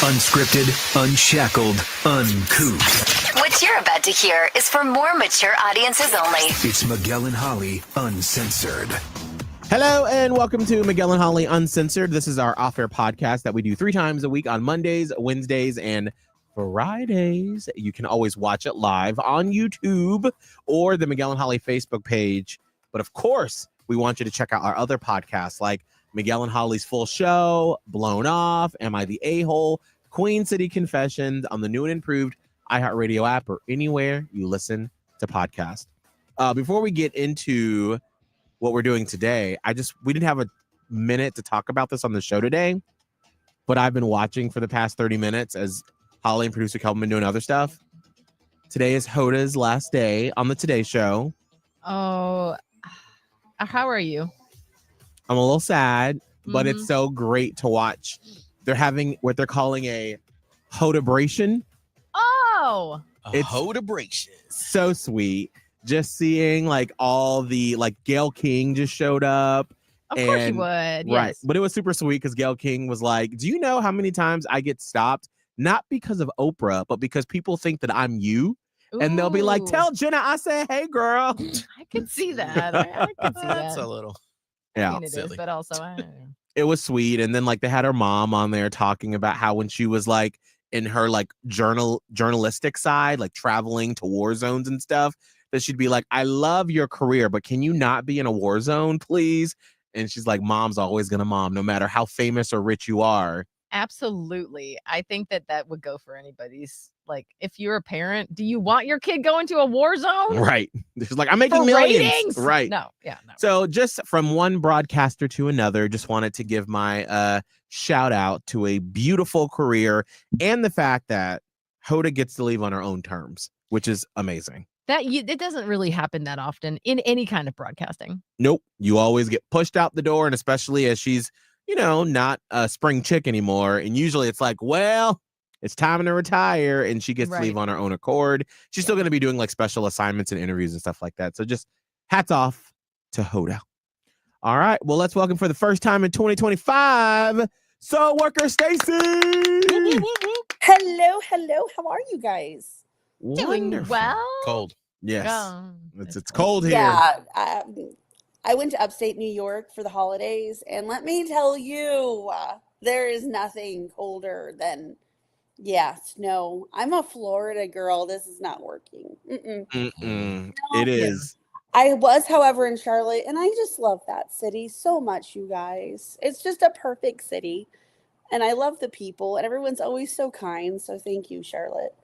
Unscripted, unshackled, uncouth. What you're about to hear is for more mature audiences only. It's Miguel and Holly, Uncensored. Hello and welcome to Miguel and Holly Uncensored. This is our off-air podcast that we do 3 times a week on Mondays, Wednesdays, and Fridays. You can always watch it live on YouTube or the Miguel and Holly Facebook page. But of course, we want you to check out our other podcasts like Miguel and Holly's Full Show, Blown Off, Am I the A-Hole, Queen City Confessions on the new and improved iHeartRadio app or anywhere you listen to podcasts. Before we get into what we're doing today, we didn't have a minute to talk about this on the show today, but I've been watching for the past 30 minutes as Holly and producer Kelvin been doing other stuff. Today is Hoda's last day on the Today Show. Oh, how are you? I'm a little sad, but it's so great to watch. They're having what they're calling a Hodabration. Oh, It's Hodabration. so sweet. Just seeing like all the Gayle King just showed up. of course you would. Right. Yes. But it was super sweet because Gayle King was like, do you know how many times I get stopped? Not because of Oprah, but because people think that I'm you. And they'll be like, Ooh, tell Jenna I said, hey, girl. I could see that. I could see That's that. a little. Yeah. I mean, it is, silly. but also, I don't know. It was sweet. And then they had her mom on there talking about how when she was in her journalistic side, traveling to war zones and stuff, that she'd be like, I love your career, but can you not be in a war zone, please? And she's like, mom's always gonna mom, no matter how famous or rich you are. Absolutely. I think that would go for anybody's. If you're a parent, do you want your kid going to a war zone? Right. She's like, I'm making For millions. ratings? Right. No. Yeah. No. So just from one broadcaster to another, just wanted to give my shout out to a beautiful career and the fact that Hoda gets to leave on her own terms, which is amazing. It doesn't really happen that often in any kind of broadcasting. Nope. You always get pushed out the door, and especially as she's, not a spring chick anymore. And usually it's like, well, it's time to retire, and she gets to leave on her own accord. She's still going to be doing special assignments and interviews and stuff like that. So just hats off to Hoda. All right. Well, let's welcome for the first time in 2025, So Worker Stacy. Hello. How are you guys? Doing Wonderful. well. Cold. Yes. Um, It's cold here. Yeah, I went to upstate New York for the holidays, and let me tell you, there is nothing colder than, snow. I'm a Florida girl. This is not working. No. It is. I was, however, in Charlotte, and I just love that city so much, you guys. It's just a perfect city, and I love the people, and everyone's always so kind. So thank you, Charlotte.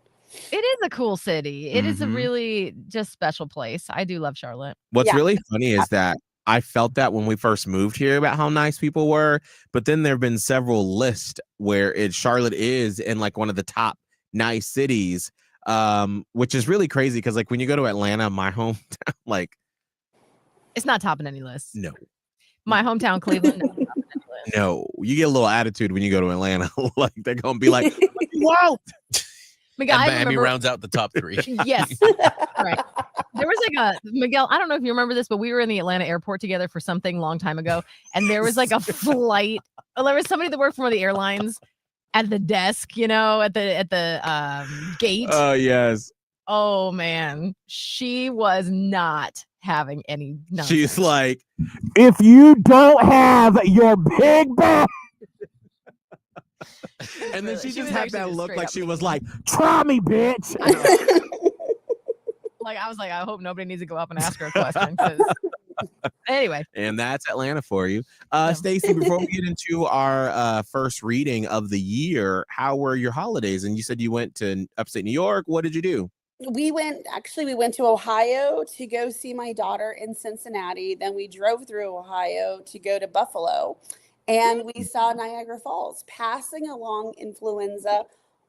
It is a cool city. It is a Mhm. really just special place. I do love Charlotte. What's Yeah. really funny is that I felt that when we first moved here about how nice people were, but then there have been several lists where Charlotte is in one of the top nice cities, which is really crazy because when you go to Atlanta, my hometown, It's not topping any list. no, My hometown, Cleveland. Not topping any list. no, you get a little attitude when you go to Atlanta. They're gonna be like, wow. Miguel, And I Miami remember, rounds out the top 3. yes, right. There was Miguel. I don't know if you remember this, but we were in the Atlanta airport together for something long time ago, and there was a flight. There was somebody that worked for one of the airlines at the desk, at the gate. Oh yes. Oh man, she was not having any nonsense. She's like, if you don't have your big bag. And then she just had actually that just look straight like up she mean. was like, try me, bitch. I was like, I hope nobody needs to go up and ask her a question. Anyway. And that's Atlanta for you. Stacy, before we get into our first reading of the year, how were your holidays? And you said you went to upstate New York. What did you do? We went to Ohio to go see my daughter in Cincinnati. Then we drove through Ohio to go to Buffalo, and we saw Niagara Falls, passing along influenza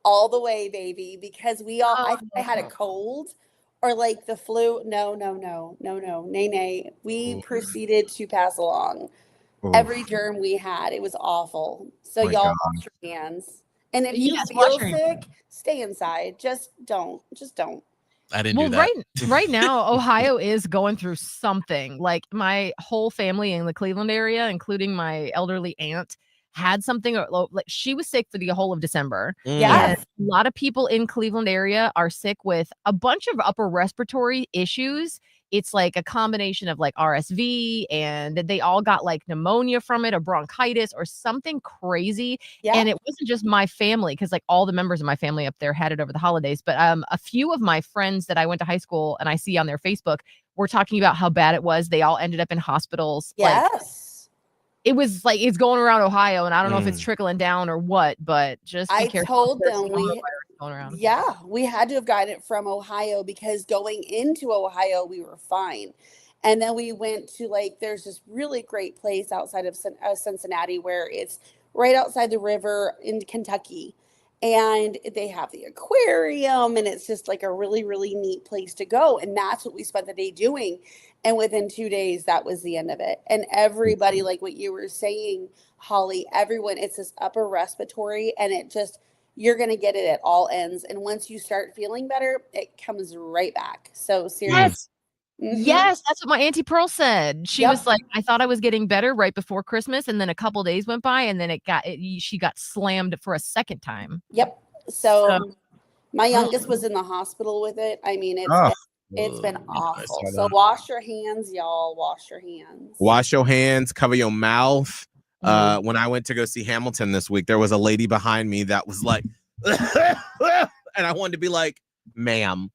all the way, baby, because I had a cold or the flu. No. Nay. We proceeded to pass along every germ we had. It was awful. So My y'all God. wash your hands. And if you Yes, feel wash your sick, stay inside. Just don't. I didn't do that. Right now, Ohio is going through something. My whole family in the Cleveland area, including my elderly aunt, had something, or like she was sick for the whole of December. Yes. And a lot of people in Cleveland area are sick with a bunch of upper respiratory issues. It's like a combination of like RSV, and they all got like pneumonia from it, or bronchitis, or something crazy. Yeah. And it wasn't just my family, because like all the members of my family up there had it over the holidays. But a few of my friends that I went to high school and I see on their Facebook were talking about how bad it was. They all ended up in hospitals. Like, Yes. it was like it's going around Ohio, and I don't know if it's trickling down or what, but just be I careful. told There's them coronavirus going around. yeah, we had to have gotten it from Ohio, because going into Ohio, we were fine. And then we went to, like, there's this really great place outside of Cincinnati, where it's right outside the river in Kentucky. And they have the aquarium, and it's just like a really, really neat place to go. And that's what we spent the day doing. And within 2 days, that was the end of it. And everybody, like what you were saying, Holly, everyone, it's this upper respiratory, and it just, you're going to get it at all ends. And once you start feeling better, it comes right back. So seriously. Yes. Mhm. Yes, that's what my Auntie Pearl said. She Yep. was like, I thought I was getting better right before Christmas, and then a couple days went by, and then she got slammed for a second time. Yep. So my youngest was in the hospital with it. I mean, it's been awful. So wash your hands, y'all. Wash your hands. Wash your hands, cover your mouth. When I went to go see Hamilton this week, there was a lady behind me that was like, and I wanted to be like, ma'am,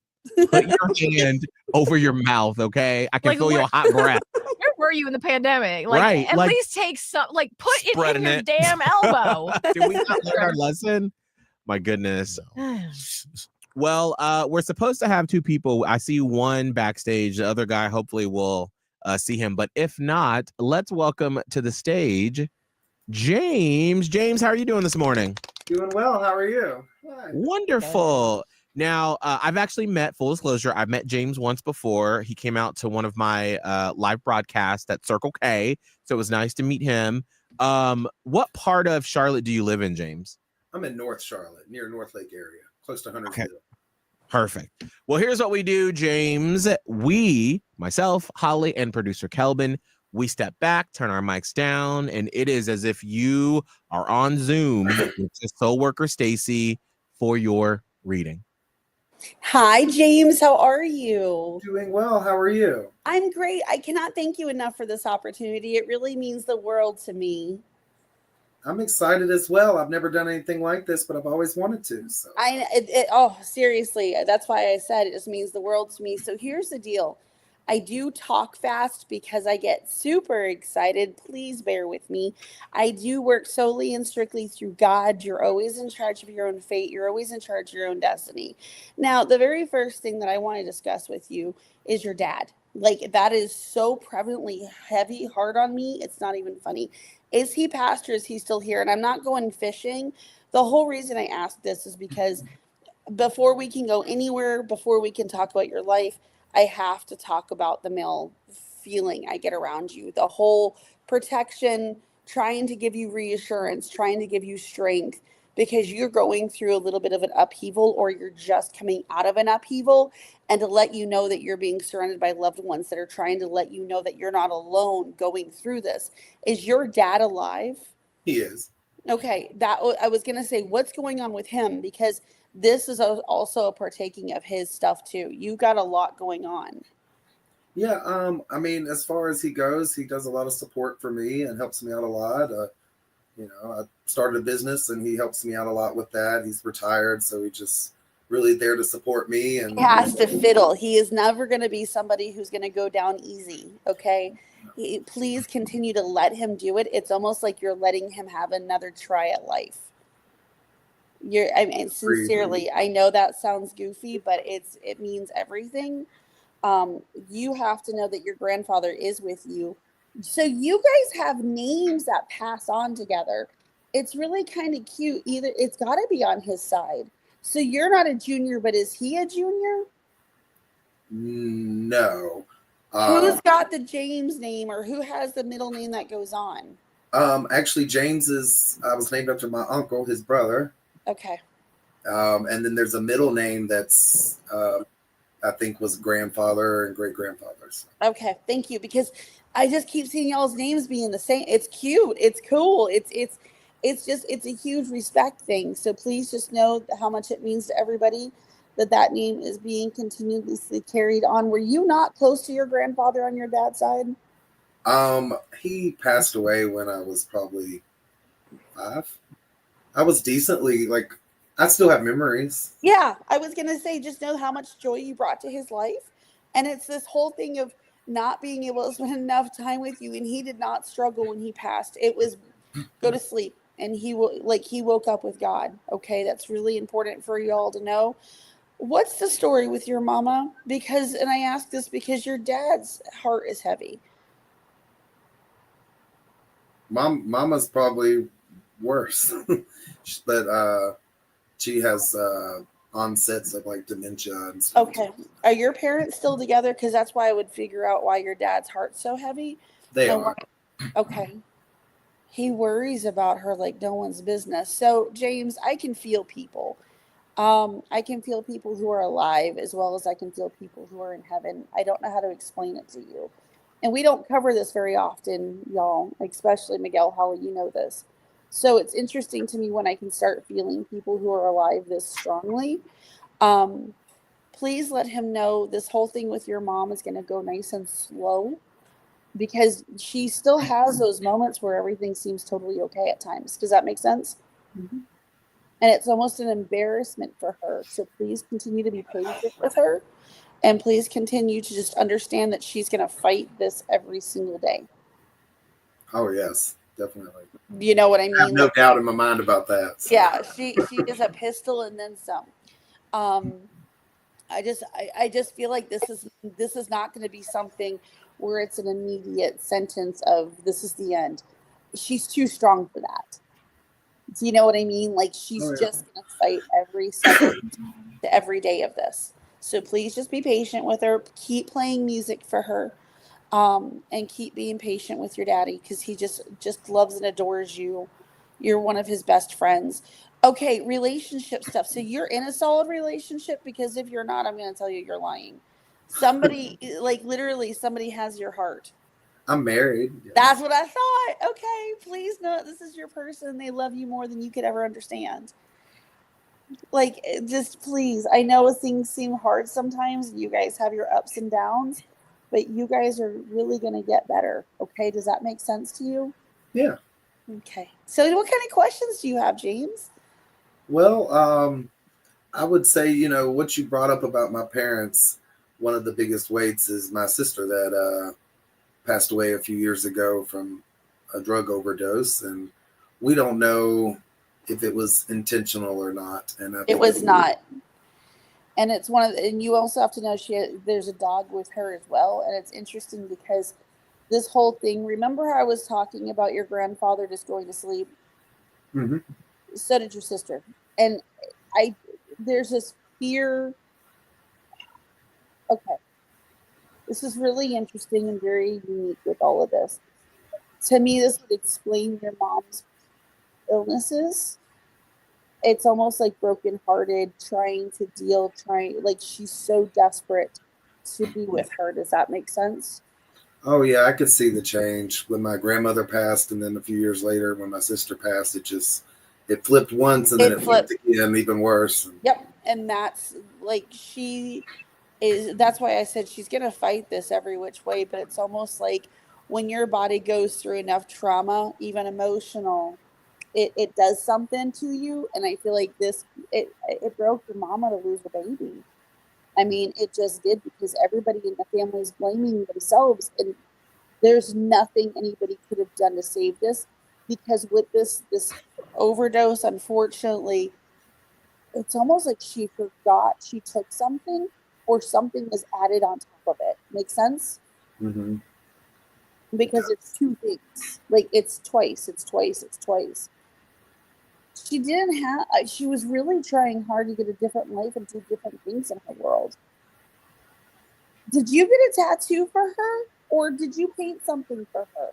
put your hand over your mouth, okay? I can Like, feel your hot breath. Where were you in the pandemic? Like, Right, at like, least take some, like, put it in spreading your it. damn elbow. Did we not learn our lesson? My goodness. Well, we're supposed to have two people. I see one backstage. The other guy, hopefully, will see him. But if not, let's welcome to the stage James. James, how are you doing this morning? Doing well. How are you? Hi. Wonderful. Now, I've actually met, full disclosure, I've met James once before. He came out to one of my live broadcasts at Circle K. So it was nice to meet him. What part of Charlotte do you live in, James? I'm in North Charlotte, near North Lake area, close to Huntersville. Okay. Perfect. Well, here's what we do, James. We, myself, Holly, and producer Kelvin, we step back, turn our mics down, and it is as if you are on Zoom with just Worker Stacy for your reading. Hi, James. How are you? Doing well. How are you? I'm great. I cannot thank you enough for this opportunity. It really means the world to me. I'm excited as well. I've never done anything like this, but I've always wanted to. So Seriously, that's why I said it just means the world to me. So here's the deal. I do talk fast because I get super excited. Please bear with me. I do work solely and strictly through God. You're always in charge of your own fate. You're always in charge of your own destiny. Now, the very first thing that I want to discuss with you is your dad. Like, that is so prevalently heavy, hard on me. It's not even funny. Is he passed, or is he still here? And I'm not going fishing. The whole reason I ask this is because before we can go anywhere, before we can talk about your life, I have to talk about the male feeling I get around you. The whole protection, trying to give you reassurance, trying to give you strength, because you're going through a little bit of an upheaval, or you're just coming out of an upheaval, and to let you know that you're being surrounded by loved ones that are trying to let you know that you're not alone going through this. Is your dad alive? he is. Okay, that I was going to say, what's going on with him? Because this is also a partaking of his stuff too. You got a lot going on. Yeah. I mean, as far as he goes, he does a lot of support for me and helps me out a lot. I started a business and he helps me out a lot with that. He's retired, so he's just really there to support me. And he has to fiddle. He is never going to be somebody who's going to go down easy. Okay. Please continue to let him do it. It's almost like you're letting him have another try at life. Sincerely, I know that sounds goofy, but it means everything. You have to know that your grandfather is with you. So you guys have names that pass on together. It's really kind of cute. Either it's got to be on his side. So you're not a junior, but is he a junior? No. Who's got the James name, or who has the middle name that goes on? Actually, I was named after my uncle, his brother. Okay. And then there's a middle name that's I think was grandfather and great grandfathers. Okay, thank you, because I just keep seeing y'all's names being the same. It's cute. It's cool. it's a huge respect thing. So please just know how much it means to everybody that name is being continuously carried on. Were you not close to your grandfather on your dad's side? He passed away when I was probably 5. I was decently, like, I still have memories. Yeah, I was going to say, just know how much joy you brought to his life. And it's this whole thing of not being able to spend enough time with you. And he did not struggle when he passed. It was go to sleep. And he woke up with God. Okay, that's really important for y'all to know. What's the story with your mama? And I ask this because your dad's heart is heavy. Mama's probably worse, but she has onsets of like dementia and stuff. Okay, are your parents still together? Because that's why I would figure out why your dad's heart's so heavy. They are. Okay. He worries about her like no one's business. So James, I can feel people. I can feel people who are alive as well as I can feel people who are in heaven. I don't know how to explain it to you. And we don't cover this very often, y'all, especially Miguel, Holly, you know this. So it's interesting to me when I can start feeling people who are alive this strongly. Please let him know this whole thing with your mom is going to go nice and slow, because she still has those moments where everything seems totally okay at times. Does that make sense? Mm-hmm. And it's almost an embarrassment for her. So please continue to be patient with her. And please continue to just understand that she's going to fight this every single day. Oh, yes, definitely. You know what I mean? I have no doubt in my mind about that. So. Yeah, she is a pistol and then some. I just feel like this is not going to be something where it's an immediate sentence of this is the end. She's too strong for that. Do you know what I mean? Like she's just going to fight every second to every day of this. So please just be patient with her. Keep playing music for her, and keep being patient with your daddy because he just loves and adores you. You're one of his best friends. Okay, relationship stuff. So you're in a solid relationship, because if you're not, I'm going to tell you you're lying. Somebody, like literally, somebody has your heart. I'm married. Yes. That's what I thought. Okay, please know this is your person. They love you more than you could ever understand. Like, just please. I know things seem hard sometimes. You guys have your ups and downs, but you guys are really going to get better. Okay, does that make sense to you? Yeah. Okay. So what kind of questions do you have, James? Well, I would say, what you brought up about my parents, one of the biggest weights is my sister that passed away a few years ago from a drug overdose. And we don't know if it was intentional or not. And it was not. And it's and you also have to know there's a dog with her as well. And it's interesting because this whole thing, remember how I was talking about your grandfather just going to sleep? Mm-hmm. So did your sister. And there's this fear. Okay. This is really interesting and very unique with all of this. To me, this would explain your mom's illnesses. It's almost like brokenhearted, like she's so desperate to be with her. Does that make sense? Oh, yeah, I could see the change when my grandmother passed, and then a few years later when my sister passed, it flipped once, and then it flipped again, even worse. Yep, and that's like that's why I said she's going to fight this every which way, but it's almost like when your body goes through enough trauma, even emotional, it does something to you. And I feel like it broke your mama to lose a baby. I mean, it just did, because everybody in the family is blaming themselves, and there's nothing anybody could have done to save this, because with this overdose, unfortunately, it's almost like she forgot she took something, or something was added on top of it. Make sense? Mm-hmm. Because it's two things. Like it's twice. She was really trying hard to get a different life and do different things in her world. Did you get a tattoo for her, or did you paint something for her?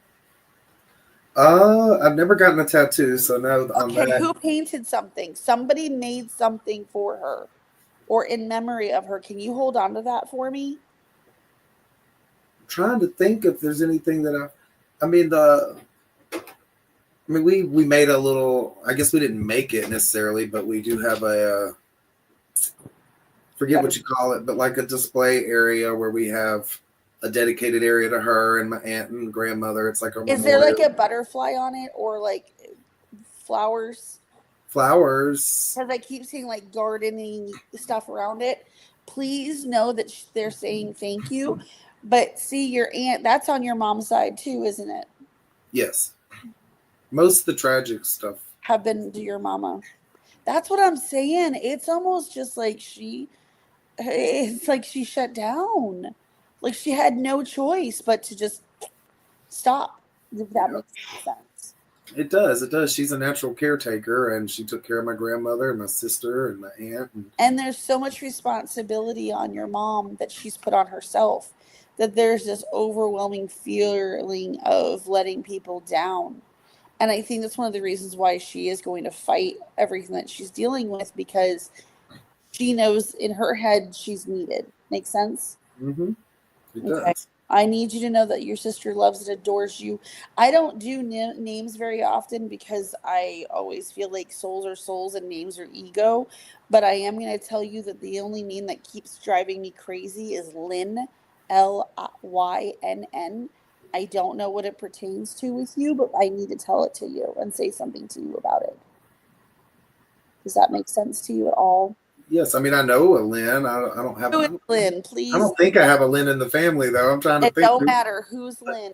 I've never gotten a tattoo, so no. Okay, who painted something? Somebody made something for her, or in memory of her. Can you hold on to that for me? I'm trying to think if there's anything that I mean, we made a little. I guess we didn't make it necessarily, but we do have a forget what you call it, but like a display area where we have a dedicated area to her and my aunt and grandmother. It's like a Is there like a butterfly on it or like flowers? Flowers. Because I keep seeing like gardening stuff around it. Please know that they're saying thank you. But see, your aunt, that's on your mom's side too, isn't it? Yes. Most of the tragic stuff have been to your mama. That's what I'm saying. It's almost just like it's like she shut down. Like she had no choice but to just stop. If that makes sense. It does. It does. She's a natural caretaker, and she took care of my grandmother and my sister and my aunt. And there's so much responsibility on your mom that she's put on herself that there's this overwhelming feeling of letting people down. And I think that's one of the reasons why she is going to fight everything that she's dealing with, because she knows in her head she's needed. Make sense? Mm-hmm. It does. Okay. I need you to know that your sister loves and adores you. I don't do names very often because I always feel like souls are souls and names are ego. But I am going to tell you that the only name that keeps driving me crazy is Lynn, Lynn. I don't know what it pertains to with you, but I need to tell it to you and say something to you about it. Does that make sense to you at all? Yes, I mean, I know a Lynn. I don't have a Lynn, please. I don't think I have a Lynn in the family, though. I'm trying to think. It don't matter. Who's Lynn?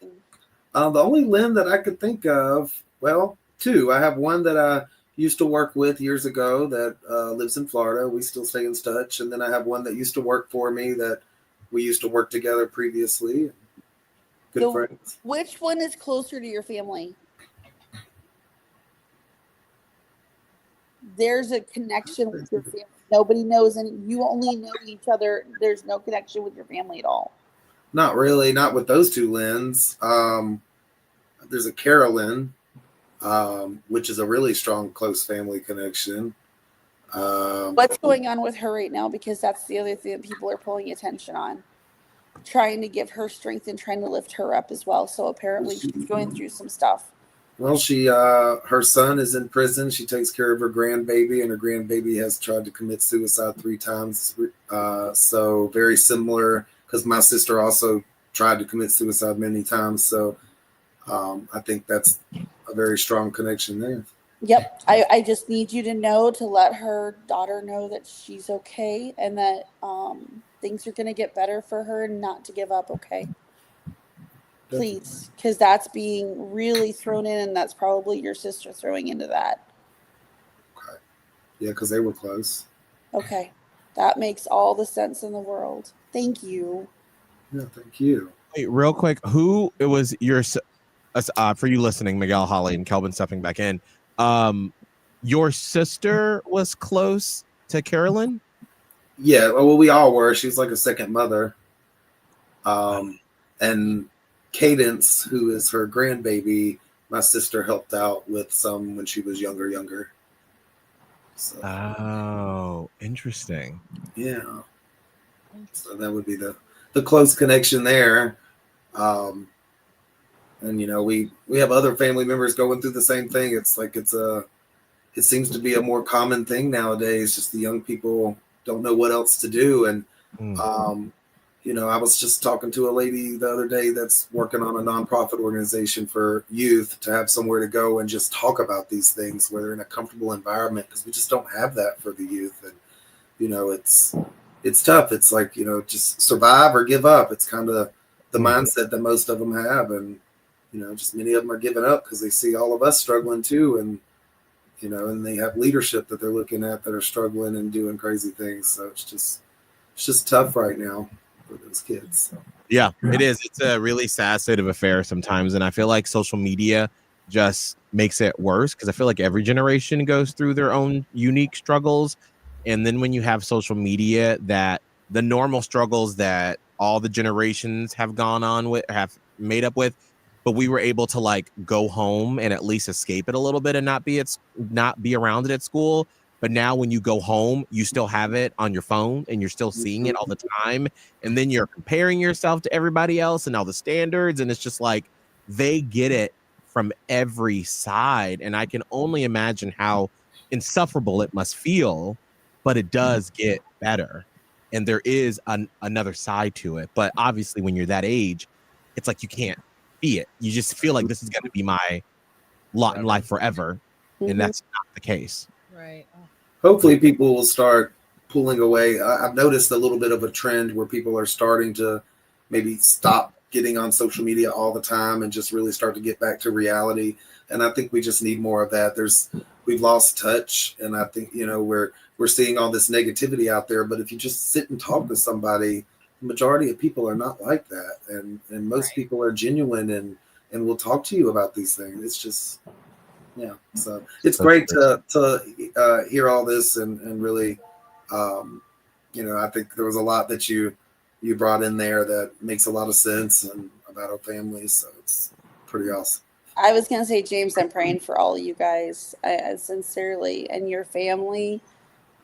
The only Lynn that I could think of, well, two. I have one that I used to work with years ago that lives in Florida. We still stay in touch. And then I have one that used to work for me that we used to work together previously. Good friends. Which one is closer to your family? There's a connection with your family. Nobody knows, and you only know each other. There's no connection with your family at all. Not really. Not with those two Lyns. There's a Carolyn, which is a really strong, close family connection. What's going on with her right now? Because that's the other thing that people are pulling attention on. Trying to give her strength and trying to lift her up as well. So apparently she's going through some stuff. Well, her son is in prison. She takes care of her grandbaby, and her grandbaby has tried to commit suicide 3 times. So very similar, because my sister also tried to commit suicide many times. So I think that's a very strong connection there. Yep. I just need you to know, to let her daughter know that she's okay and that things are going to get better for her and not to give up, okay? Please, because that's being really thrown in, and that's probably your sister throwing into that. Okay. Yeah, because they were close. Okay. That makes all the sense in the world. Thank you. Yeah, thank you. Wait, real quick, who it was your for you listening, Miguel, Holly, and Kelvin stepping back in. Your sister was close to Carolyn? Yeah, well, we all were. She was like a second mother. And Cadence, who is her grandbaby, my sister helped out with some when she was younger. So, oh, interesting. Yeah. So that would be the close connection there. And we have other family members going through the same thing. It's like it seems to be a more common thing nowadays. Just the young people don't know what else to do. And I was just talking to a lady the other day that's working on a nonprofit organization for youth to have somewhere to go and just talk about these things where they're in a comfortable environment, because we just don't have that for the youth. And, it's tough. It's like, just survive or give up. It's kind of the mindset that most of them have. And, just many of them are giving up because they see all of us struggling too. And, and they have leadership that they're looking at that are struggling and doing crazy things. So it's just tough right now for those kids. So. Yeah, it is. It's a really sad state of affairs sometimes. And I feel like social media just makes it worse, because I feel like every generation goes through their own unique struggles. And then when you have social media, that the normal struggles that all the generations have gone on with, have made up with, but we were able to like go home and at least escape it a little bit and not be around it at school. But now when you go home, you still have it on your phone and you're still seeing it all the time. And then you're comparing yourself to everybody else and all the standards. And it's just like, they get it from every side. And I can only imagine how insufferable it must feel, but it does get better. And there is another side to it. But obviously, when you're that age, it's like you can't be it. You just feel like this is going to be my lot in life forever. And that's not the case. Right. Hopefully people will start pulling away. I've noticed a little bit of a trend where people are starting to maybe stop getting on social media all the time and just really start to get back to reality. And I think we just need more of that. We've lost touch, and I think, we're seeing all this negativity out there, but if you just sit and talk to somebody, the majority of people are not like that. And most people are genuine and will talk to you about these things. It's just, so it's great to hear all this and really, I think there was a lot that you brought in there that makes a lot of sense and about our families. So it's pretty awesome. I was going to say, James, I'm praying for all of you guys, sincerely, and your family.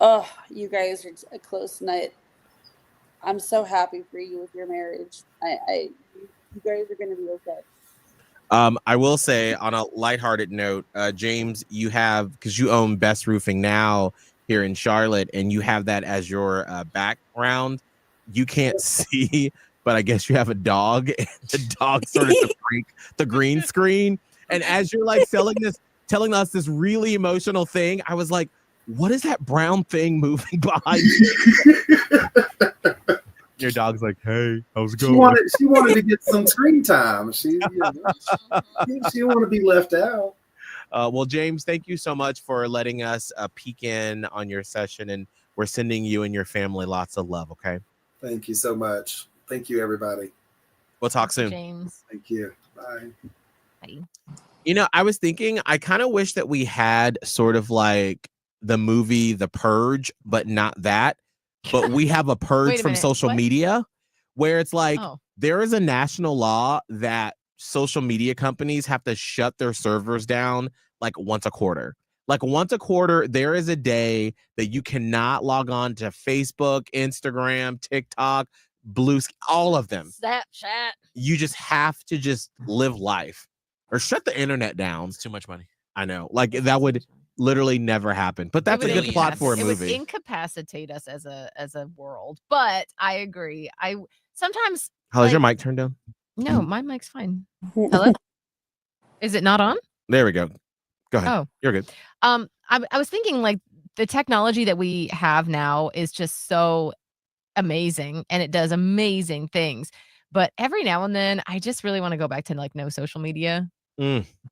Oh, you guys are a close knit. I'm so happy for you with your marriage. You guys are going to be okay. I will say, on a lighthearted note, James, you have, because you own Best Roofing now here in Charlotte, and you have that as your background. You can't see, but I guess you have a dog, and the dog started to break the green screen. And as you're like telling us this really emotional thing, I was like, what is that brown thing moving behind you? Your dog's like, hey, how's it going? She wanted to get some screen time. She didn't want to be left out. Well, James, thank you so much for letting us peek in on your session, and we're sending you and your family lots of love, okay? Thank you so much. Thank you, everybody. We'll talk soon. James. Thank you. Bye. Bye. I was thinking, I kind of wish that we had sort of like the movie The Purge, but not that. But we have a purge from social media where it's like there is a national law that social media companies have to shut their servers down like once a quarter. Like once a quarter, there is a day that you cannot log on to Facebook, Instagram, TikTok, all of them. Snapchat. You just have to just live life or shut the internet down. It's too much money. I know. Like that would literally never happen. But that's a good plot for a movie. It would incapacitate us as a world. But I agree. I sometimes. How is your mic turned down? No, my mic's fine. Hello? Is it not on? There we go. Go ahead. Oh, you're good. I was thinking like the technology that we have now is just so amazing and it does amazing things. But every now and then I just really want to go back to like no social media.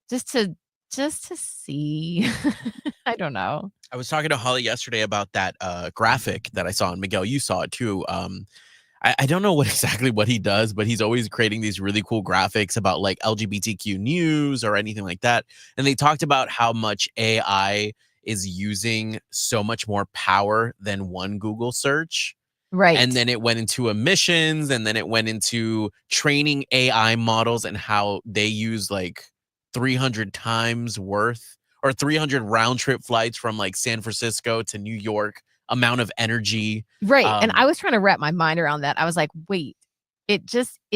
Just to see. I don't know. I was talking to Holly yesterday about that graphic that I saw, and Miguel, you saw it too. I don't know exactly what he does, but he's always creating these really cool graphics about like LGBTQ news or anything like that. And they talked about how much AI is using so much more power than one Google search. Right. And then it went into emissions, and then it went into training AI models and how they use like 300 times worth or 300 round trip flights from like San Francisco to New York amount of energy. Right. And I was trying to wrap my mind around that. I was like, wait, it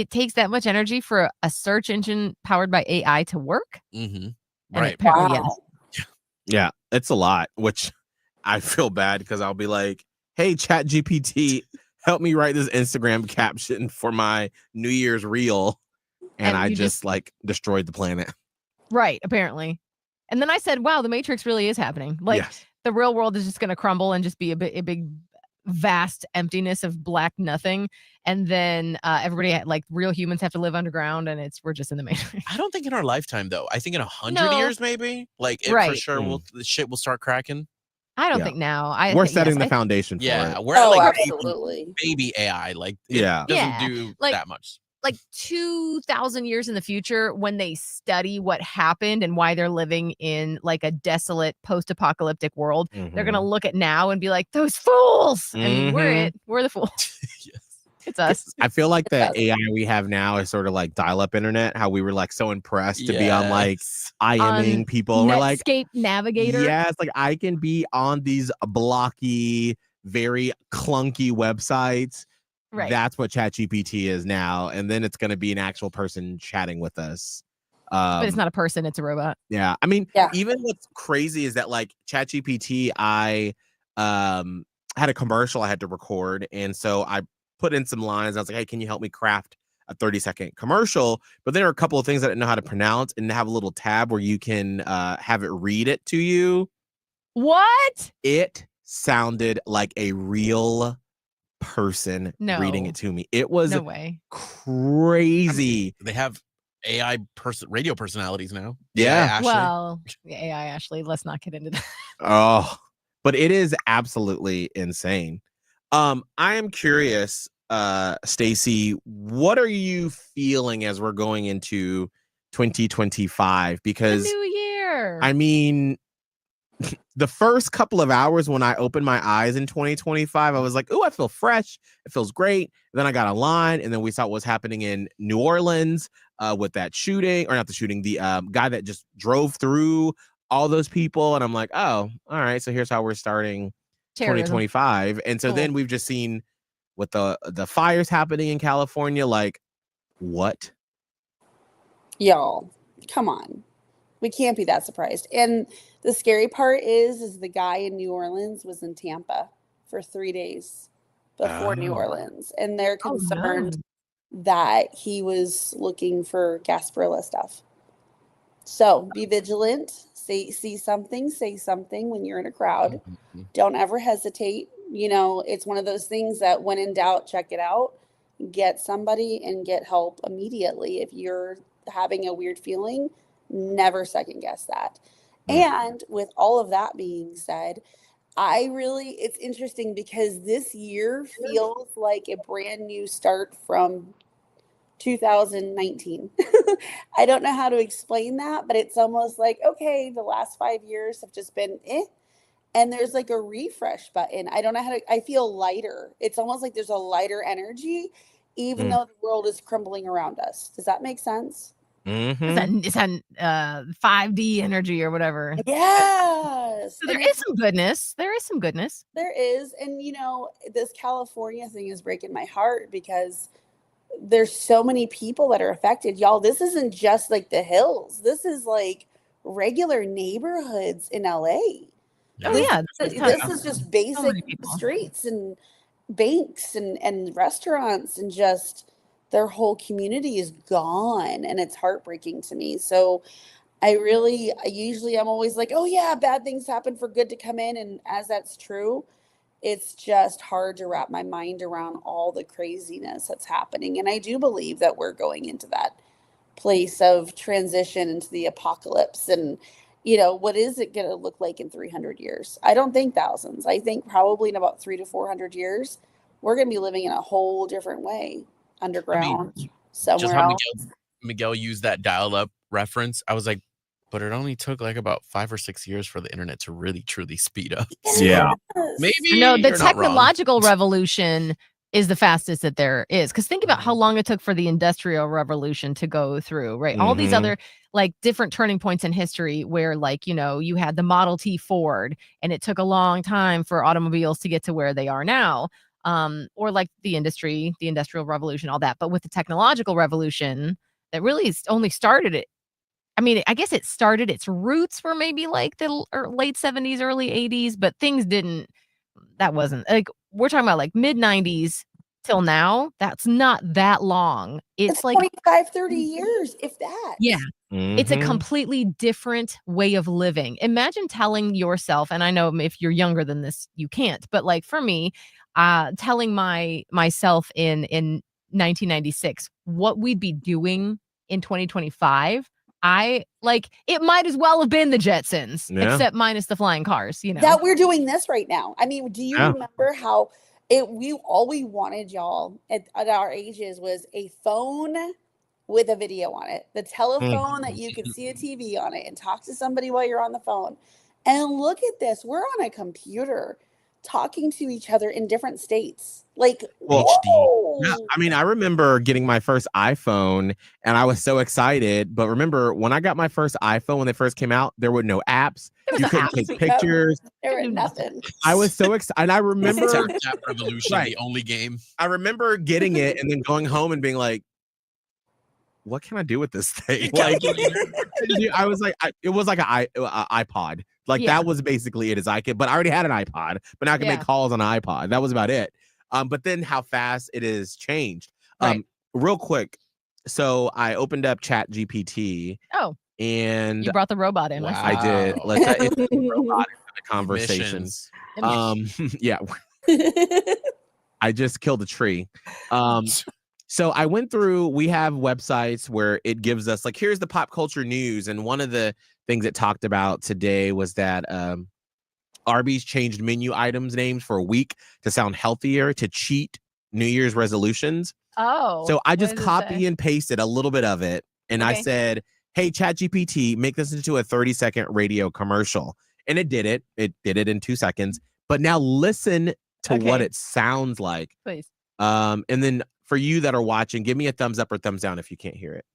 takes that much energy for a search engine powered by AI to work? Mm-hmm. Right. Wow. Yeah, it's a lot, which I feel bad because I'll be like, hey, ChatGPT, help me write this Instagram caption for my New Year's reel. And I just like destroyed the planet. Right, apparently. And then I said, wow, the Matrix really is happening. Like the real world is just going to crumble and just be a big, vast emptiness of black nothing. And then everybody, like real humans, have to live underground, and we're just in the Matrix. I don't think in our lifetime, though. I think in 100 years, maybe. Like, for sure, the shit will start cracking. I don't think now. We're setting the foundation for it. We're like absolutely. baby AI. Like, it doesn't do that much. Like 2,000 years in the future, when they study what happened and why they're living in like a desolate post-apocalyptic world, they're gonna look at now and be like, "Those fools!" And we're the fools. It's us. I feel like the AI we have now is sort of like dial-up internet. How we were like so impressed to be on like IMing people. We're like Netscape Navigator. Yes, like I can be on these blocky, very clunky websites. Right. That's what ChatGPT is now, and then it's going to be an actual person chatting with us. But it's not a person, it's a robot. Yeah. I mean, Yeah. even what's crazy is that like ChatGPT, I had a commercial I had to record. And so I put in some lines. I was like, hey, can you help me craft a 30-second commercial? But there are a couple of things I didn't know how to pronounce, and have a little tab where you can have it read it to you. What? It sounded like a real person reading it to me. It was No way. crazy. They have AI radio personalities now. Yeah. AI Ashley. Well, the AI Ashley, let's not get into that. Oh, but it is absolutely insane. I am curious, Stacy, what are you feeling as we're going into 2025? The Because new year. I mean, the first couple of hours when I opened my eyes in 2025, I was like, oh, I feel fresh. It feels great. And then I got online, and then we saw what was happening in New Orleans with that shooting, or not the shooting, the guy that just drove through all those people. And I'm like, oh, all right. So here's how we're starting Terrorism. 2025. And so then we've just seen with the fires happening in California. Like, what? Y'all, come on. We can't be that surprised. And the scary part is the guy in New Orleans was in Tampa for 3 days before New Oh. Orleans. And they're Oh, no. concerned that he was looking for Gasparilla stuff. So be vigilant. See something, say something when you're in a crowd. Don't ever hesitate. You know, it's one of those things that when in doubt, check it out. Get somebody and get help immediately. If you're having a weird feeling, never second guess that. And with all of that being said, it's interesting because this year feels like a brand new start from 2019. I don't know how to explain that, but it's almost like, okay, the last 5 years have just been and there's like a refresh button. I don't know I feel lighter. It's almost like there's a lighter energy, even though the world is crumbling around us. Does that make sense? Mm-hmm. It's that 5D energy or whatever. Yes. So there is some goodness. There is some goodness. There is. And, you know, this California thing is breaking my heart because there's so many people that are affected. Y'all, this isn't just like the hills. This is like regular neighborhoods in LA. Oh, yeah. This is just basic streets and banks and restaurants, and just their whole community is gone, and it's heartbreaking to me. So I'm always like, oh yeah, bad things happen for good to come in. And as that's true, it's just hard to wrap my mind around all the craziness that's happening. And I do believe that we're going into that place of transition into the apocalypse. And, you know, what is it going to look like in 300 years? I don't think thousands. I think probably in about 300 to 400 years, we're going to be living in a whole different way, underground, somewhere just how else. Miguel used that dial-up reference. I was like, but it only took like about 5 or 6 years for the internet to really truly speed up. Yeah. Maybe No, the you're not wrong. technological revolution is the fastest that there is. Because think about how long it took for the industrial revolution to go through, right? All these other like different turning points in history where, like, you know, you had the Model T Ford, and it took a long time for automobiles to get to where they are now. Or like the industrial revolution, all that. But with the technological revolution, that really only started it. I mean, I guess it started, its roots were maybe like the late 70s, early 80s, but things wasn't like, we're talking about like mid 90s till now. That's not that long. It's like 25, 30 years, if that. Yeah. It's a completely different way of living. Imagine telling yourself, and I know if you're younger than this, you can't, but like for me, telling myself in 1996 what we'd be doing in 2025. It might as well have been the Jetsons, except minus the flying cars, you know. That we're doing this right now. I mean, do you remember how all we wanted, y'all, at our ages was a phone with a video on it, the telephone that you could see a TV on it and talk to somebody while you're on the phone. And look at this, we're on a computer talking to each other in different states. Like, whoa. Yeah, I mean, I remember getting my first iPhone and I was so excited. But remember, when I got my first iPhone, when they first came out, there were no apps. You couldn't take pictures. There was nothing. I was so excited. And I remember Tap Revolution, the only game. I remember getting it and then going home and being like, what can I do with this thing? Like, I was like, it was like a iPod. Like Yeah. that was basically it as I could, but I already had an iPod, but now I can make calls on an iPod. That was about it. But then how fast it has changed. Right. Real quick. So I opened up Chat GPT. Oh. And You brought the robot in. Wow. I did. Let's it's a robot into the conversation. Emissions. Yeah. I just killed a tree. So I went through, we have websites where it gives us like, here's the pop culture news. And one of the things it talked about today was that Arby's changed menu items names for a week to sound healthier to cheat New Year's resolutions. Oh. So I just copy and pasted a little bit of it. And I said, hey, ChatGPT, make this into a 30-second radio commercial. And it did it. It did it in 2 seconds. But now listen to what it sounds like. Please. And then for you that are watching, give me a thumbs up or thumbs down if you can't hear it.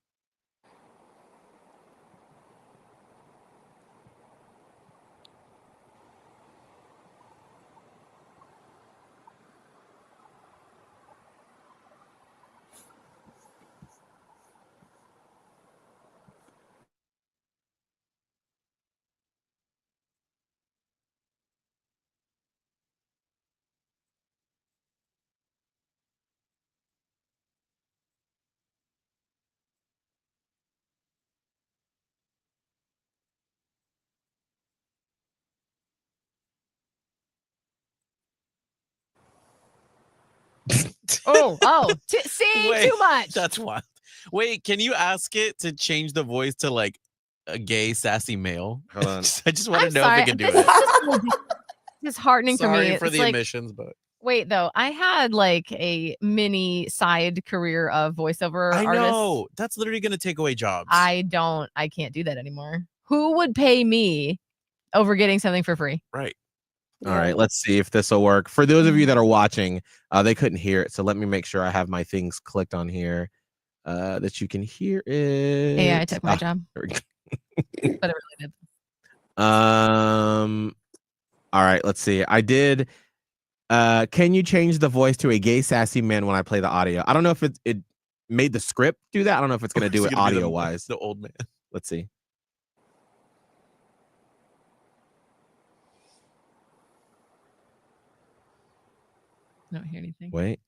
See, Wait, too much. That's wild. Wait, can you ask it to change the voice to like a gay, sassy male? Hold on. I just want to know sorry. if it can do This it. is just disheartening for me. Sorry for It's the like, emissions, but wait, though, I had like a mini side career of voiceover I artist. know that's literally going to take away jobs. I can't do that anymore. Who would pay me over getting something for free? Right. All right, let's see if this will work. For those of you that are watching, they couldn't hear it. So let me make sure I have my things clicked on here that you can hear it. AI took my job. But it really did. All right, let's see. I did. Can you change the voice to a gay, sassy man when I play the audio? I don't know if it made the script do that. I don't know if it's going to do it audio wise. The old man. Let's see. I don't hear anything. Wait.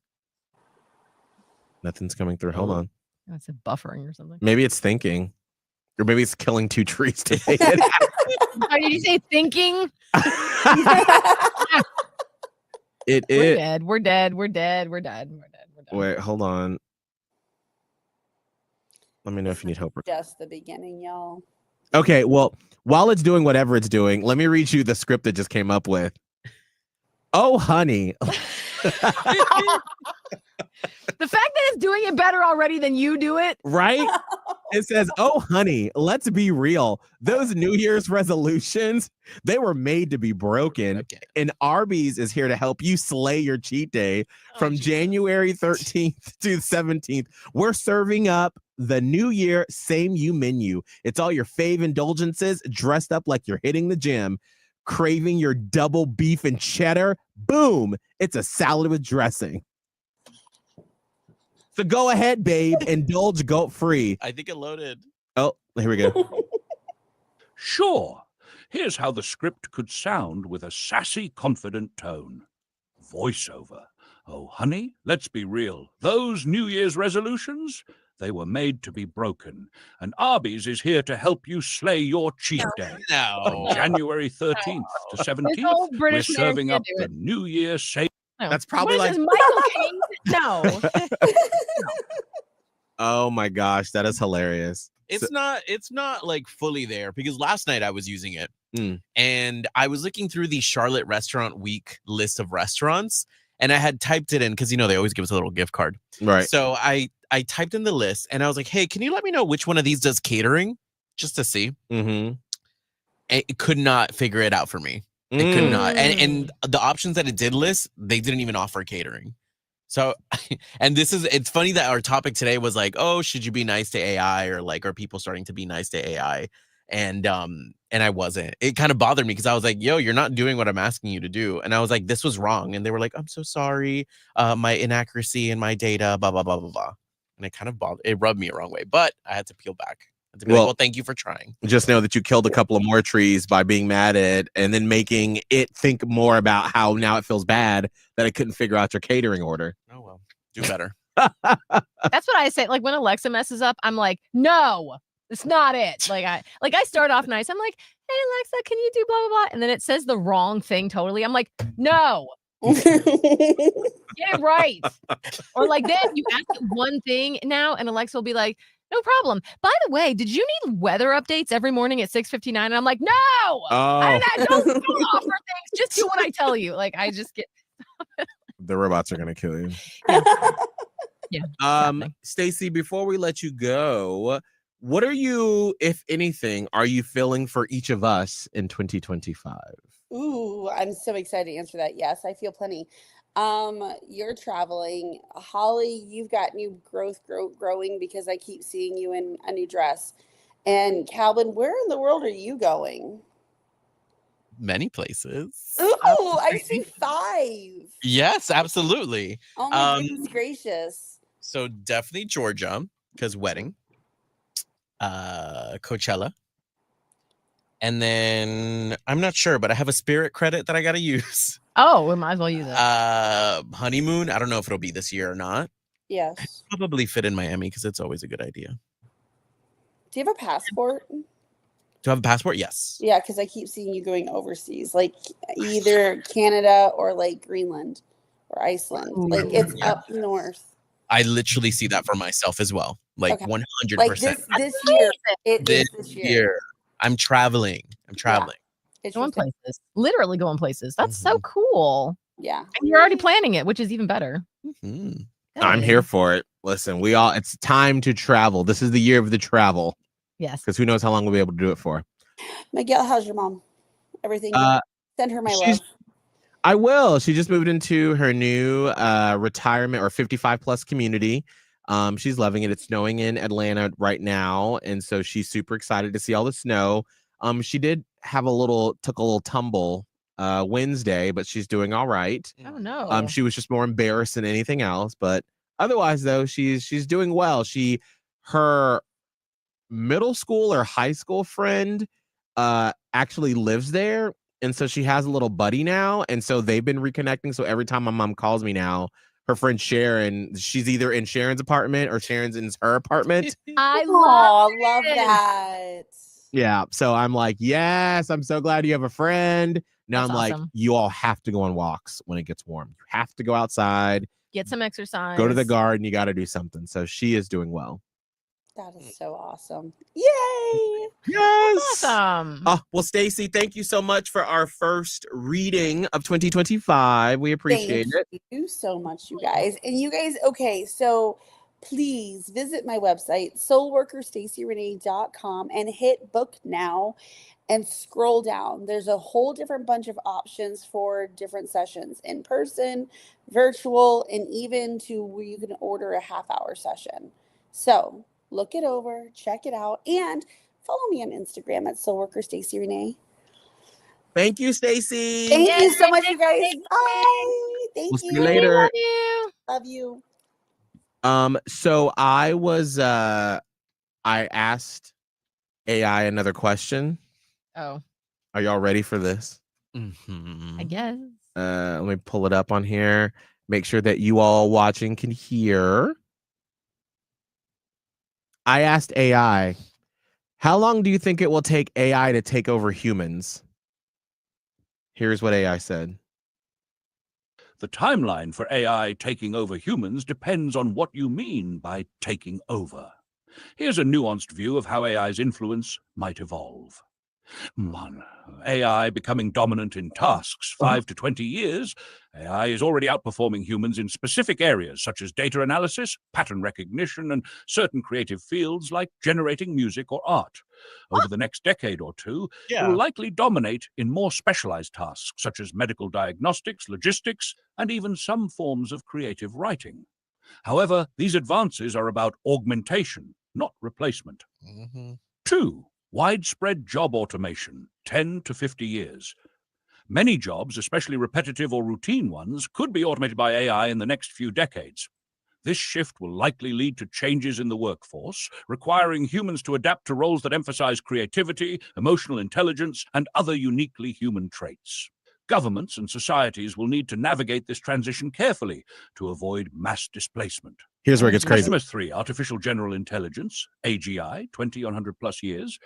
Nothing's coming through. Hold on. It's a buffering or something. Maybe it's thinking. Or maybe it's killing 2 trees today. Oh, did you say thinking? We're dead. We're dead. We're dead. We're dead. We're dead. We're dead. Wait, hold on. Let me know if you need help. Just the beginning, y'all. Okay, well, while it's doing whatever it's doing, let me read you the script it just came up with. Oh, honey. The fact that it's doing it better already than you do it. Right? It says, oh, honey, let's be real. Those New Year's resolutions, they were made to be broken. Okay. And Arby's is here to help you slay your cheat day from January 13th to 17th. We're serving up the New Year same you menu. It's all your fave indulgences dressed up like you're hitting the gym. Craving your double beef and cheddar? Boom! It's a salad with dressing. So go ahead, babe. Indulge goat free. I think it loaded. Oh, here we go. Sure. Here's how the script could sound with a sassy, confident tone. Voiceover. Oh, honey, let's be real. Those New Year's resolutions, they were made to be broken. And Arby's is here to help you slay your cheat day. No. From January 13th to 17th, old we're British man serving can't up do the it. New Year same. No. That's probably What is like- this, Michael Caine? No. Oh my gosh, that is hilarious. It's not like fully there because last night I was using it and I was looking through the Charlotte Restaurant Week list of restaurants and I had typed it in because they always give us a little gift card. Right. So I typed in the list and I was like, hey, can you let me know which one of these does catering? Just to see. Mm-hmm. It could not figure it out for me. It could not. And the options that it did list, they didn't even offer catering. So, and it's funny that our topic today was like, oh, should you be nice to AI or like, are people starting to be nice to AI? And I wasn't. It kind of bothered me because I was like, yo, you're not doing what I'm asking you to do. And I was like, this was wrong. And they were like, I'm so sorry. My inaccuracy in my data, blah, blah, blah, blah, blah. and it rubbed me a wrong way, but I had to peel back. I had to be like, well, thank you for trying. Just know that you killed a couple of more trees by being mad at it and then making it think more about how now it feels bad that it couldn't figure out your catering order. Oh, well, do better. That's what I say. Like when Alexa messes up, I'm like, no, it's not it. Like I start off nice. I'm like, hey Alexa, can you do blah blah blah? And then it says the wrong thing totally. I'm like, no. Get it right. Or like then you ask it one thing now, and Alexa will be like, no problem. By the way, did you need weather updates every morning at 6:59? And I'm like, no, don't offer things. Just do what I tell you. Like I just get the robots are gonna kill you. Yeah. Stacy, before we let you go, what are you, if anything, are you feeling for each of us in 2025? Ooh, I'm so excited to answer that. Yes, I feel plenty. You're traveling. Holly, you've got new growing because I keep seeing you in a new dress. And Calvin, where in the world are you going? Many places. Ooh, I see 5. Yes, absolutely. Oh my goodness gracious. So definitely Georgia, because wedding. Coachella. And then I'm not sure, but I have a Spirit credit that I got to use. Oh, we might as well use it. Honeymoon. I don't know if it'll be this year or not. Yes. Probably fit in Miami because it's always a good idea. Do you have a passport? Do I have a passport? Yes. Yeah, because I keep seeing you going overseas, like either Canada or like Greenland or Iceland. Like it's up north. I literally see that for myself as well. Like 100%. Like this year. This year. I'm traveling. It's going places. Literally going places. That's so cool. Yeah. And you're already planning it, which is even better. Mm-hmm. I'm here for it. Listen, it's time to travel. This is the year of the travel. Yes. Because who knows how long we'll be able to do it for. Miguel, how's your mom? Everything good? Send her my love. I will. She just moved into her new retirement or 55 plus community. She's loving it. It's snowing in Atlanta right now, and so she's super excited to see all the snow. She did have took a little tumble Wednesday, but she's doing all right. Oh no. She was just more embarrassed than anything else, but otherwise though, she's doing well. Her middle school or high school friend actually lives there, and so she has a little buddy now, and so they've been reconnecting. So every time my mom calls me now, her friend Sharon, she's either in Sharon's apartment or Sharon's in her apartment. I love that. Yeah. So I'm like, yes, I'm so glad you have a friend. Now That's I'm like, awesome. you all have to go on walks when it gets warm. You have to go outside, Get some exercise. go to the garden. You got to do something. So she is doing well. That is so awesome. Yay. Yes. Awesome. Well, Stacy, thank you so much for our first reading of 2025. We appreciate it. Thank you so much, you guys. And you guys, okay, so please visit my website, soulworkerstacyrenee.com, and hit book now and scroll down. There's a whole different bunch of options for different sessions, in person, virtual, and even to where you can order a half-hour session. So look it over, check it out, and follow me on Instagram at soulworkerstacyrenee. Thank you, Stacy. Thank you so much, you guys. Bye. Thank We'll you. see you later. Love you. So I asked AI another question. Oh, Are y'all ready for this? Mm-hmm. I guess. Let me pull it up on here. Make sure that you all watching can hear. I asked AI, how long do you think it will take AI to take over humans? Here's what AI said. The timeline for AI taking over humans depends on what you mean by taking over. Here's a nuanced view of how AI's influence might evolve. 1. AI becoming dominant in tasks. 5 to 20 years, AI is already outperforming humans in specific areas such as data analysis, pattern recognition, and certain creative fields like generating music or art. Over the next decade or two, it will likely dominate in more specialized tasks such as medical diagnostics, logistics, and even some forms of creative writing. However, these advances are about augmentation, not replacement. 2. Widespread job automation, 10 to 50 years. Many jobs, especially repetitive or routine ones, could be automated by AI in the next few decades. This shift will likely lead to changes in the workforce, requiring humans to adapt to roles that emphasize creativity, emotional intelligence, and other uniquely human traits. Governments and societies will need to navigate this transition carefully to avoid mass displacement. Here's where it gets crazy. Estimates 3, Artificial General Intelligence, AGI, 20 on 100 plus years.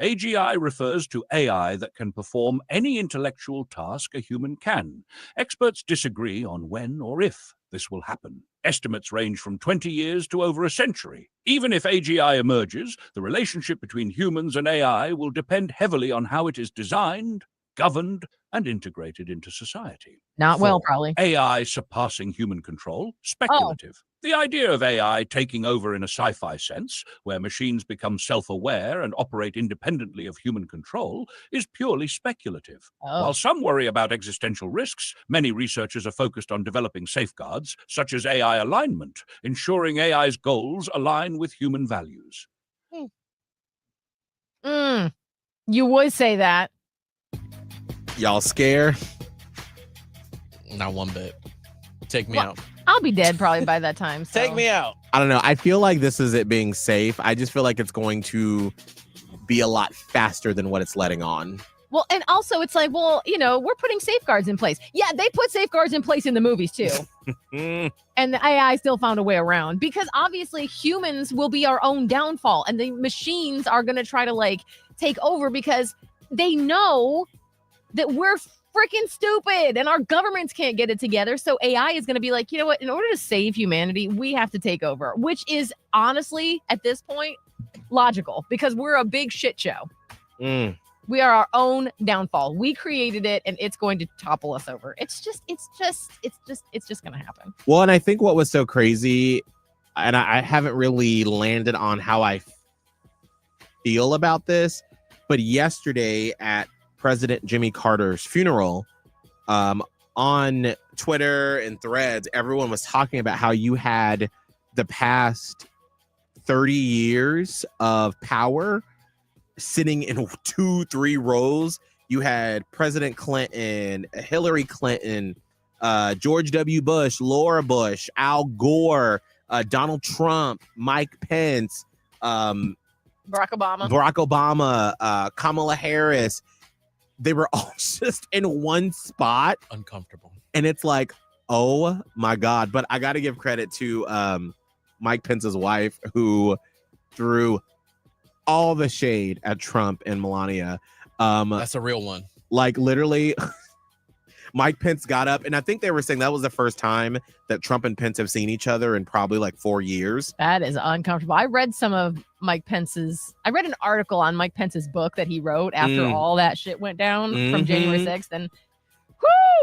AGI refers to AI that can perform any intellectual task a human can. Experts disagree on when or if this will happen. Estimates range from 20 years to over a century. Even if AGI emerges, the relationship between humans and AI will depend heavily on how it is designed, governed, and integrated into society. Not well, 4, probably. AI surpassing human control, speculative. The idea of AI taking over in a sci-fi sense, where machines become self-aware and operate independently of human control, is purely speculative. While some worry about existential risks, many researchers are focused on developing safeguards, such as AI alignment, ensuring AI's goals align with human values. You would say that. Y'all scared? Not one bit. Take me out. I'll be dead probably by that time. So. Take me out. I don't know. I feel like this is it being safe. I just feel like it's going to be a lot faster than what it's letting on. Well, and also it's like, well, you know, we're putting safeguards in place. Yeah, they put safeguards in place in the movies too. And the AI still found a way around because obviously humans will be our own downfall and the machines are going to try to like take over because they know that we're freaking stupid and our governments can't get it together. So AI is going to be like, you know what? In order to save humanity, we have to take over, which is honestly at this point logical because we're a big shit show. We are our own downfall. We created it and it's going to topple us over. It's just going to happen. Well, and I think what was so crazy, and I haven't really landed on how I feel about this, but yesterday at President Jimmy Carter's funeral, on Twitter and Threads, everyone was talking about how you had the past 30 years of power sitting in 2-3 rows. You had President Clinton, Hillary Clinton, George W. Bush, Laura Bush, Al Gore, Donald Trump, Mike Pence, Barack Obama, Kamala Harris. They were all just in one spot. Uncomfortable. And it's like, oh my God. But I got to give credit to Mike Pence's wife, who threw all the shade at Trump and Melania. That's a real one. Like literally, Mike Pence got up, and I think they were saying that was the first time that Trump and Pence have seen each other in probably like 4 years. That is uncomfortable. I read I read an article on Mike Pence's book that he wrote after all that shit went down from January 6th. And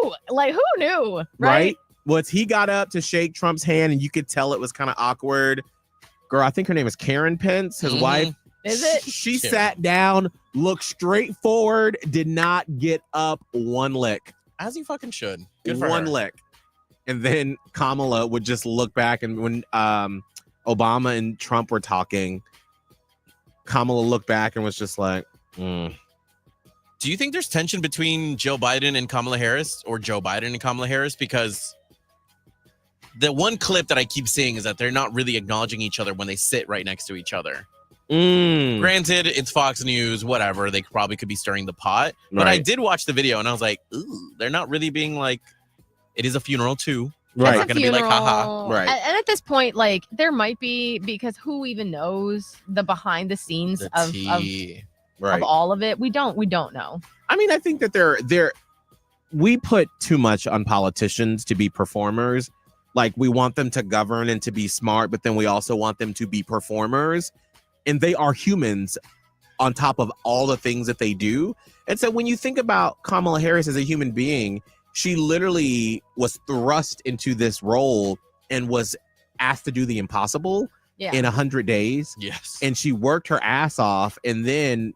whoo, like who knew? Right? Well, he got up to shake Trump's hand, and you could tell it was kind of awkward. Girl, I think her name is Karen Pence, his wife. Is it? She sat down, looked straight forward, did not get up one lick. As you fucking should. Good for one her. lick. And then Kamala would just look back, and when Obama and Trump were talking, Kamala looked back and was just like, Do you think there's tension between Joe Biden and Kamala Harris, or Joe Biden and Kamala Harris? Because the one clip that I keep seeing is that they're not really acknowledging each other when they sit right next to each other. Granted, it's Fox News, whatever. They probably could be stirring the pot. But I did watch the video and I was like, ooh, they're not really being like, it is a funeral too. Right. They're not going to be like, haha. Right. And at this point, like, there might be, because who even knows the behind the scenes of all of it? We don't know. I mean, I think that we put too much on politicians to be performers. Like, we want them to govern and to be smart, but then we also want them to be performers. And they are humans on top of all the things that they do. And so when you think about Kamala Harris as a human being, she literally was thrust into this role and was asked to do the impossible in 100 days. Yes. And she worked her ass off and then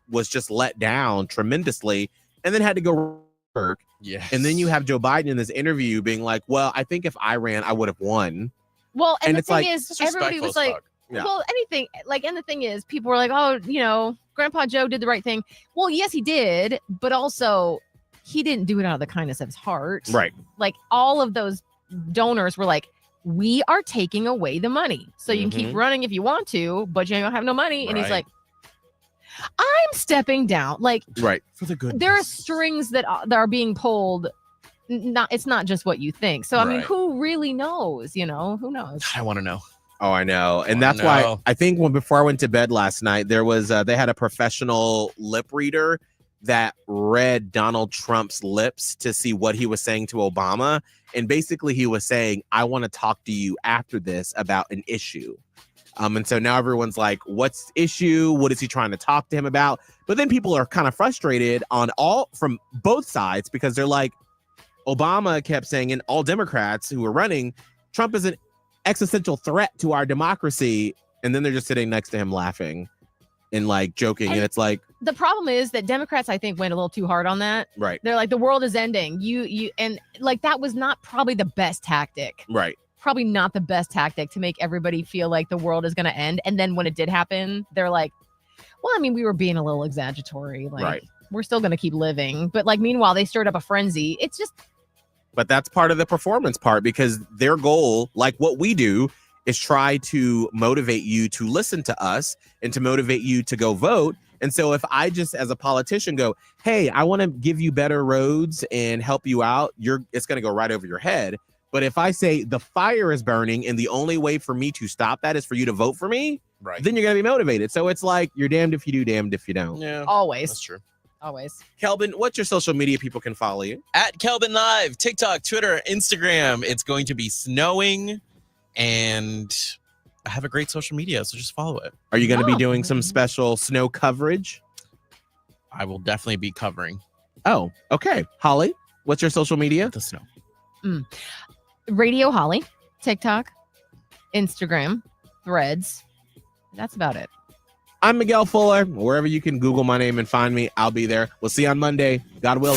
was just let down tremendously and then had to go work. Yes. And then you have Joe Biden in this interview being like, well, I think if I ran, I would have won. Well, and the it's thing like, is, everybody was like, Yeah. well, anything, like, and the thing is, people were like, oh, you know, Grandpa Joe did the right thing. Well, yes, he did, but also he didn't do it out of the kindness of his heart. Right. Like, all of those donors were like, we are taking away the money. So you can keep running if you want to, but you don't have no money. And he's Right. like, I'm stepping down. Like, Right. For the good. there are strings that are being pulled. It's not just what you think. So, I mean, Right. who really knows? You know, who knows? I want to know. Oh, I know. And Oh, that's why no. I think before I went to bed last night, there was they had a professional lip reader that read Donald Trump's lips to see what he was saying to Obama. And basically he was saying, I want to talk to you after this about an issue. And so now everyone's like, what's the issue? What is he trying to talk to him about? But then people are kind of frustrated from both sides because they're like, Obama kept saying, and all Democrats who were running, Trump is an existential threat to our democracy. And then they're just sitting next to him laughing and like joking. And it's like, The problem is that Democrats, I think, went a little too hard on that. right, They're like, the world is ending. And like, that was not probably the best tactic. right. Probably not the best tactic to make everybody feel like the world is going to end. And then when it did happen, they're like, well, I mean, we were being a little exaggeratory. Like, Right. we're still going to keep living. But like, meanwhile, they stirred up a frenzy. It's just, But that's part of the performance part because their goal, like what we do, is try to motivate you to listen to us and to motivate you to go vote. And so if I just as a politician go, hey, I want to give you better roads and help you out, it's going to go right over your head. But if I say the fire is burning and the only way for me to stop that is for you to vote for me, Right. then you're going to be motivated. So it's like you're damned if you do, damned if you don't. Yeah. always. That's true. Always. Kelvin, what's your social media people can follow you? At Kelvin Live, TikTok, Twitter, Instagram. It's going to be snowing, and I have a great social media, so just follow it. Are you going to be Oh. doing some special snow coverage? I will definitely be covering Oh, okay. Holly, what's your social media? the snow. Radio Holly, TikTok, Instagram, Threads. That's about it. I'm Miguel Fuller. Wherever you can Google my name and find me, I'll be there. We'll see you on Monday. God willing.